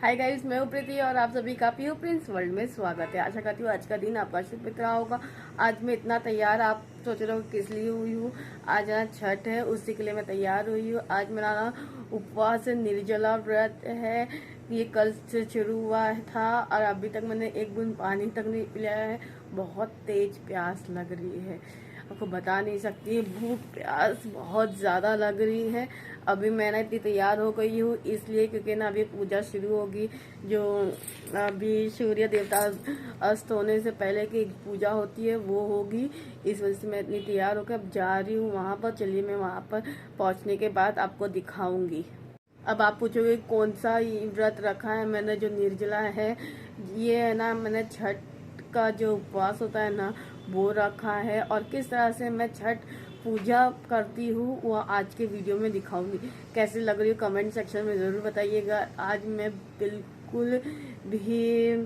Hi guys, मैं हूँ प्रीति और आप सभी का पीयू प्रिंस वर्ल्ड में स्वागत है। आशा करती हूँ आज का दिन आपका शुभ बीत रहा होगा। आज मैं इतना तैयार, आप सोच रहे हो किस लिए हुई हूँ। आज ना छठ है, उसी के लिए मैं तैयार हुई हूँ। आज मेरा ना उपवास निर्जला व्रत है। ये कल से शुरू हुआ था और अभी तक मैंने एक बूंद पानी तक नहीं पिया है। बहुत तेज प्यास लग रही है, आपको बता नहीं सकती। भूख प्यास बहुत ज़्यादा लग रही है। अभी मैं ना इतनी तैयार हो गई हूँ इसलिए क्योंकि ना अभी पूजा शुरू होगी। जो अभी सूर्य देवता अस्त होने से पहले की पूजा होती है वो होगी। इस वजह से मैं इतनी तैयार होकर अब जा रही हूँ वहाँ पर। चलिए मैं वहाँ पर पहुँचने के बाद आपको दिखाऊंगी। अब आप पूछोगे कौन सा व्रत रखा है मैंने। जो निर्जला है ये है ना, मैंने छठ का जो उपवास होता है ना वो रखा है। और किस तरह से मैं छठ पूजा करती हूँ वो आज के वीडियो में दिखाऊंगी। कैसे लग रही हो कमेंट सेक्शन में ज़रूर बताइएगा। आज मैं बिल्कुल भी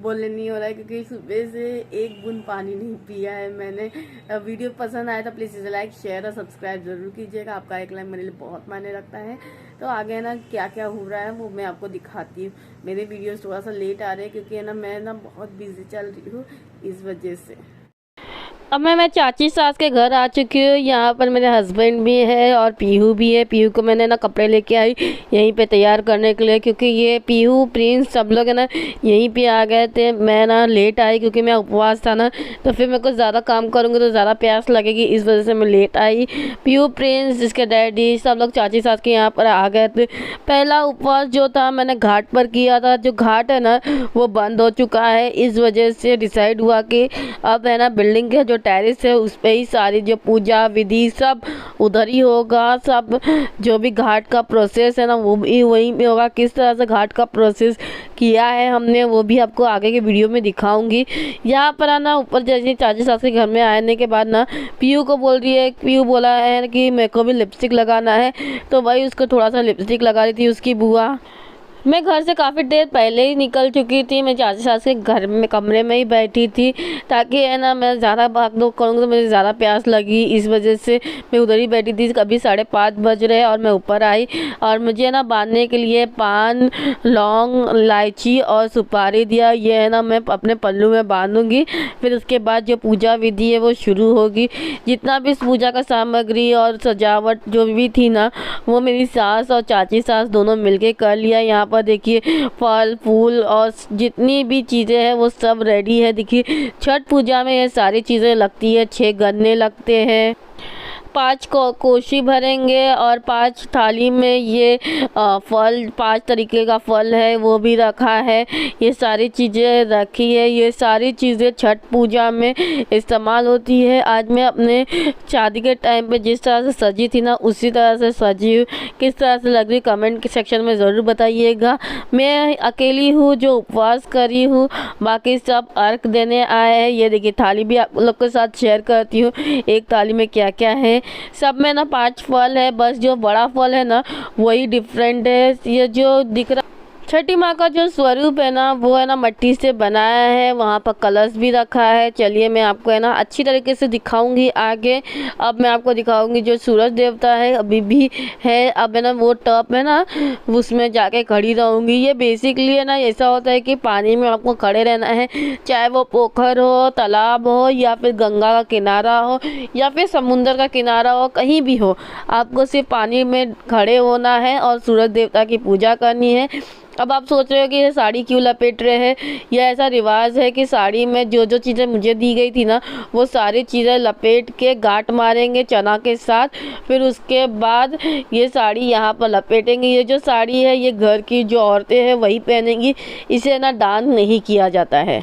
बोलने नहीं हो रहा है क्योंकि सुबह से एक बूंद पानी नहीं पिया है मैंने। वीडियो पसंद आया तो प्लीज़ इसे लाइक शेयर और सब्सक्राइब ज़रूर कीजिएगा। आपका एक लाइक मेरे लिए बहुत मायने रखता है। तो आगे ना क्या क्या हो रहा है वो मैं आपको दिखाती हूँ। मेरे वीडियोस थोड़ा सा लेट आ रहे हैं क्योंकि है ना मैं ना बहुत बिजी चल रही हूँ इस वजह से। अब मैं चाची सास के घर आ चुकी हूँ। यहाँ पर मेरे हस्बैंड भी है और पीहू भी है। पीहू को मैंने ना कपड़े लेके आई यहीं पे तैयार करने के लिए, क्योंकि ये पीहू प्रिंस सब लोग है ना यहीं पे आ गए थे। मैं ना लेट आई क्योंकि मैं उपवास था ना, तो फिर मेरे को ज़्यादा काम करूँगी तो ज़्यादा प्यास लगेगी, इस वजह से मैं लेट आई। पीहू प्रिंस, इसके डैडी, सब लोग चाची सास के यहाँ पर आ गए थे। पहला उपवास जो था मैंने घाट पर किया था। जो घाट है ना वो बंद हो चुका है, इस वजह से डिसाइड हुआ कि अब है ना बिल्डिंग के जो टेरिस है उस पे ही सारी जो पूजा विधि सब उधर ही होगा। सब जो भी घाट का प्रोसेस है ना वो भी वहीं पे होगा। किस तरह से घाट का प्रोसेस किया है हमने वो भी आपको आगे के वीडियो में दिखाऊंगी। यहाँ पर आना ऊपर जैसे चाची सास के घर में आने के बाद ना पीयू को बोल रही है, पीयू बोला है कि मेरे को भी लिपस्टिक लगाना है, तो वही उसको थोड़ा सा लिपस्टिक लगा रही थी उसकी बुआ। मैं घर से काफ़ी देर पहले ही निकल चुकी थी। मैं चाची सास के घर में कमरे में ही बैठी थी ताकि है ना मैं ज़्यादा भाग दौड़ करूँगी तो मुझे ज़्यादा प्यास लगी, इस वजह से मैं उधर ही बैठी थी। कभी 5:30 बज रहे और मैं ऊपर आई और मुझे ना बांधने के लिए पान, लौंग, इलायची और सुपारी दिया। ये है ना मैं अपने पल्लू में बांधूंगी। फिर उसके बाद जो पूजा विधि है वो शुरू होगी। जितना भी पूजा का सामग्री और सजावट जो भी थी ना वो मेरी सास और चाची सास दोनों मिलके कर लिया। यहाँ पर देखिए फल फूल और जितनी भी चीज़ें हैं वो सब रेडी है। देखिए छठ पूजा में ये सारी चीज़ें लगती है। 6 गन्ने लगते हैं, 5 कोशी भरेंगे और 5 थाली में ये फल, 5 तरीके का फल है वो भी रखा है। ये सारी चीज़ें रखी है। ये सारी चीज़ें छठ पूजा में इस्तेमाल होती है। आज मैं अपने शादी के टाइम पे जिस तरह से सजी थी ना उसी तरह से सजी हूँ। किस तरह से लग रही कमेंट के सेक्शन में ज़रूर बताइएगा। मैं अकेली हूँ जो उपवास करी हूँ, बाकी सब अर्घ देने आए हैं। ये देखिए थाली भी आप लोग के साथ शेयर करती हूँ एक थाली में क्या क्या है। सब में ना 5 फल है, बस जो बड़ा फल है ना वही डिफरेंट है। ये जो दिख रहा छठी माँ का जो स्वरूप है ना वो है ना मिट्टी से बनाया है। वहाँ पर कलश भी रखा है। चलिए मैं आपको है ना अच्छी तरीके से दिखाऊंगी आगे। अब मैं आपको दिखाऊंगी जो सूरज देवता है अभी भी है। अब है ना वो टब है ना उसमें जाके खड़ी रहूँगी। ये बेसिकली है ना ऐसा होता है कि पानी में आपको खड़े रहना है, चाहे वो पोखर हो, तालाब हो या फिर गंगा का किनारा हो या फिर समुंदर का किनारा हो, कहीं भी हो, आपको सिर्फ पानी में खड़े होना है और सूरज देवता की पूजा करनी है। अब आप सोच रहे हो कि ये साड़ी क्यों लपेट रहे हैं। यह ऐसा रिवाज है कि साड़ी में जो जो चीज़ें मुझे दी गई थी ना वो सारी चीज़ें लपेट के गांठ मारेंगे चना के साथ। फिर उसके बाद ये साड़ी यहाँ पर लपेटेंगे। ये जो साड़ी है ये घर की जो औरतें हैं वही पहनेंगी, इसे ना दान नहीं किया जाता है।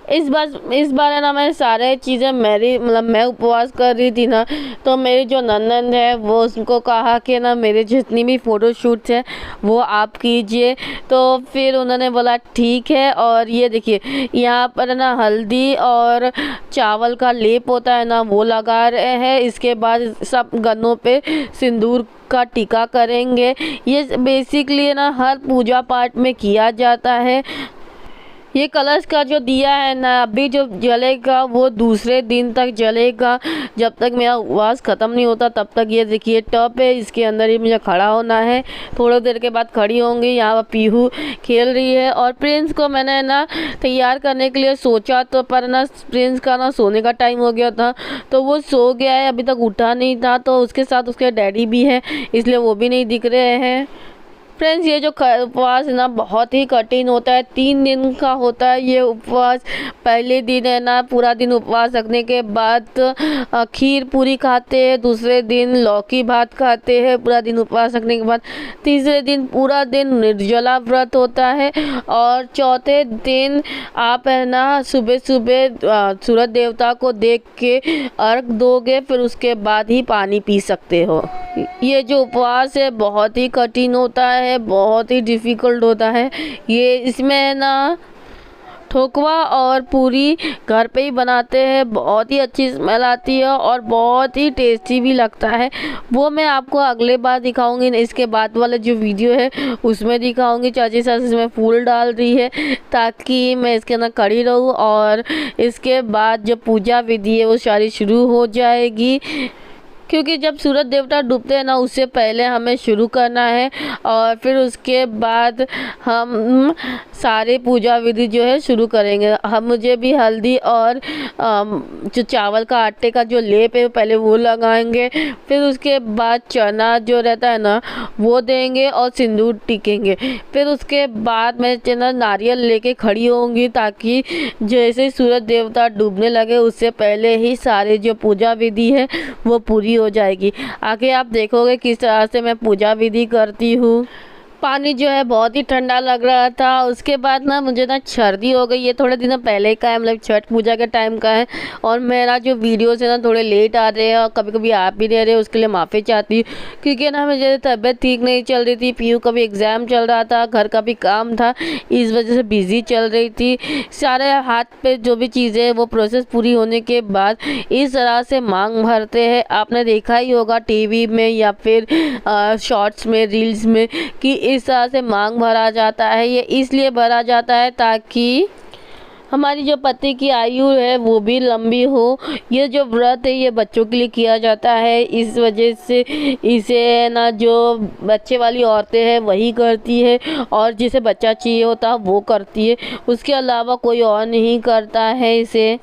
इस बार है ना मैं सारे चीज़ें मेरी मतलब मैं उपवास कर रही थी ना, तो मेरी जो ननद है वो उसको कहा कि ना मेरे जितनी भी फ़ोटोशूट्स हैं वो आप कीजिए। तो फिर उन्होंने बोला ठीक है। और ये देखिए यहाँ पर ना हल्दी और चावल का लेप होता है ना वो लगा रहे हैं। इसके बाद सब गन्नों पे सिंदूर का टीका करेंगे। ये बेसिकली ना हर पूजा पाठ में किया जाता है। ये कलश का जो दिया है ना, अभी जो जलेगा वो दूसरे दिन तक जलेगा। जब तक मेरा उपवास ख़त्म नहीं होता तब तक। ये देखिए टब है, इसके अंदर ही मुझे खड़ा होना है। थोड़ी देर के बाद खड़ी होंगी। यहाँ पर पीहू खेल रही है और प्रिंस को मैंने ना तैयार करने के लिए सोचा, तो पर ना प्रिंस का ना सोने का टाइम हो गया था, तो वो सो गया है, अभी तक उठा नहीं था। तो उसके साथ उसके डैडी भी है, इसलिए वो भी नहीं दिख रहे हैं। फ्रेंड्स, ये जो उपवास है ना बहुत ही कठिन होता है। 3 दिन का होता है ये उपवास। पहले दिन है ना पूरा दिन उपवास रखने के बाद खीर पूरी खाते हैं, दूसरे दिन लौकी भात खाते हैं पूरा दिन उपवास रखने के बाद, तीसरे दिन पूरा दिन निर्जला व्रत होता है और चौथे दिन आप है ना सुबह सुबह सूरज देवता को देख के अर्घ दोगे, फिर उसके बाद ही पानी पी सकते हो। ये जो उपवास है बहुत ही कठिन होता है, बहुत ही डिफ़िकल्ट होता है। ये इसमें ना ठोकवा और पूरी घर पे ही बनाते हैं, बहुत ही अच्छी स्मेल आती है और बहुत ही टेस्टी भी लगता है। वो मैं आपको अगले बार दिखाऊंगी, इसके बाद वाला जो वीडियो है उसमें दिखाऊंगी। चाची सास इसमें फूल डाल रही है ताकि मैं इसके अंदर खड़ी रहूँ और इसके बाद जो पूजा विधि है वो सारी शुरू हो जाएगी, क्योंकि जब सूरज देवता डूबते हैं ना उससे पहले हमें शुरू करना है और फिर उसके बाद हम सारे पूजा विधि जो है शुरू करेंगे। हम मुझे भी हल्दी और जो चावल का आटे का जो लेप है पहले वो लगाएंगे, फिर उसके बाद चना जो रहता है ना वो देंगे और सिंदूर टिकेंगे। फिर उसके बाद मैं चना नारियल लेके खड़ी होंगी ताकि जैसे सूरज देवता डूबने लगे उससे पहले ही सारे जो पूजा विधि है वो पूरी हो जाएगी। आगे आप देखोगे किस तरह से मैं पूजा विधि करती हूँ। पानी जो है बहुत ही ठंडा लग रहा था। उसके बाद ना मुझे ना सर्दी हो गई। ये थोड़े दिनों पहले का है, मतलब छठ पूजा के टाइम का है और मेरा जो वीडियोस है ना थोड़े लेट आ रहे हैं और कभी कभी आ भी नहीं रहे, उसके लिए माफ़ी चाहती हूँ। क्योंकि ना मुझे तबीयत ठीक नहीं चल रही थी, पीयू का भी एग्ज़ाम चल रहा था, घर का भी काम था, इस वजह से बिज़ी चल रही थी। सारे हाथ पे जो भी चीज़ें हैं वो प्रोसेस पूरी होने के बाद इस तरह से मांग भरते हैं। आपने देखा ही होगा टीवी में या फिर शॉर्ट्स में, रील्स में कि इस तरह से मांग भरा जाता है। ये इसलिए भरा जाता है ताकि हमारी जो पति की आयु है वो भी लंबी हो। ये जो व्रत है ये बच्चों के लिए किया जाता है, इस वजह से इसे ना जो बच्चे वाली औरतें हैं वही करती है और जिसे बच्चा चाहिए होता है वो करती है, उसके अलावा कोई और नहीं करता है इसे।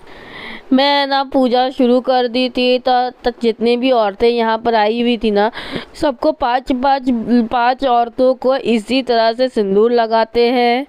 मैं ना पूजा शुरू कर दी थी तो जितनी भी औरतें यहाँ पर आई हुई थी ना सबको पाँच औरतों को इसी तरह से सिंदूर लगाते हैं।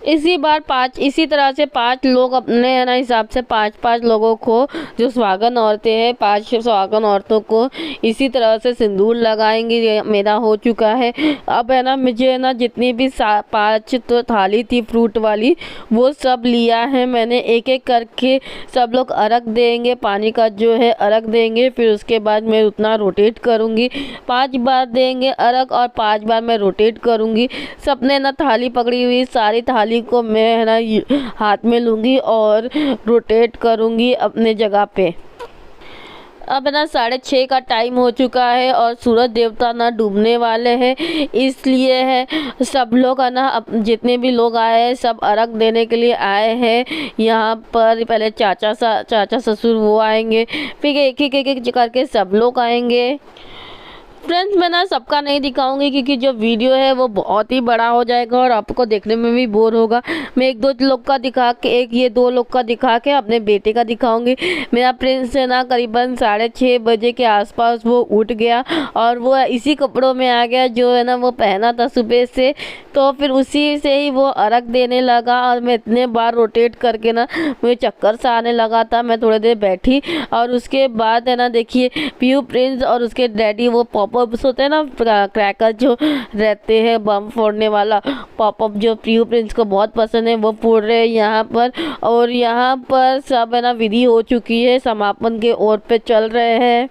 इसी तरह से 5 लोग अपने है ना हिसाब से 5 लोगों को, जो सुहागन औरतें हैं 5 सुहागन औरतों को इसी तरह से सिंदूर लगाएंगी। ये मेरा हो चुका है। अब है ना मुझे ना जितनी भी 5 तो थाली थी फ्रूट वाली वो सब लिया है मैंने, एक एक करके सब लोग अर्घ देंगे, पानी का जो है अर्घ देंगे। फिर उसके बाद मैं उतना रोटेट करूँगी, 5 बार देंगे अर्घ और 5 बार मैं रोटेट करूँगी। सबने ना थाली पकड़ी हुई, सारी थाली को मैं है ना हाथ में लूँगी और रोटेट करूँगी अपने जगह पे। अब है ना 6:30 का टाइम हो चुका है और सूरज देवता ना डूबने वाले हैं, इसलिए है सब लोग है ना जितने भी लोग आए हैं सब अर्घ देने के लिए आए हैं यहाँ पर। पहले चाचा ससुर वो आएंगे, फिर एक करके सब लोग आएंगे। फ्रेंड्स, मैं ना सबका नहीं दिखाऊंगी क्योंकि जो वीडियो है वो बहुत ही बड़ा हो जाएगा और आपको देखने में भी बोर होगा। मैं 1-2 लोग का दिखा के, ये 2 लोग का दिखा के अपने बेटे का दिखाऊंगी। मेरा प्रिंस है ना करीबन 6:30 बजे के आसपास वो उठ गया और वो इसी कपड़ों में आ गया जो है ना वो पहना था सुबह से, तो फिर उसी से ही वो अर्घ देने लगा और मैं इतने बार रोटेट करके ना मुझे चक्कर सा आने लगा था। मैं थोड़ी देर बैठी और उसके बाद है ना देखिए पीयू प्रिंस और उसके डैडी वो पॉपअप्स होते हैं ना, क्रैकर जो रहते हैं बम फोड़ने वाला पॉपअप, जो पीयू प्रिंस को बहुत पसंद है, वो फोड़ रहे हैं यहाँ पर। और यहाँ पर सब है ना विधि हो चुकी है, समापन के ओर पे चल रहे हैं।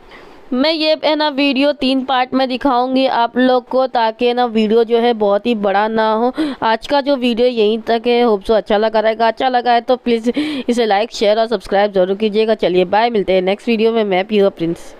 मैं ये है ना वीडियो 3 पार्ट में दिखाऊंगी आप लोग को ताकि ना वीडियो जो है बहुत ही बड़ा ना हो। आज का जो वीडियो यहीं तक है, होप सो अच्छा लगा रहेगा। अच्छा लगा है तो प्लीज़ इसे लाइक शेयर और सब्सक्राइब जरूर कीजिएगा। चलिए बाय, मिलते हैं नेक्स्ट वीडियो में। मैं पीयू प्रिंस।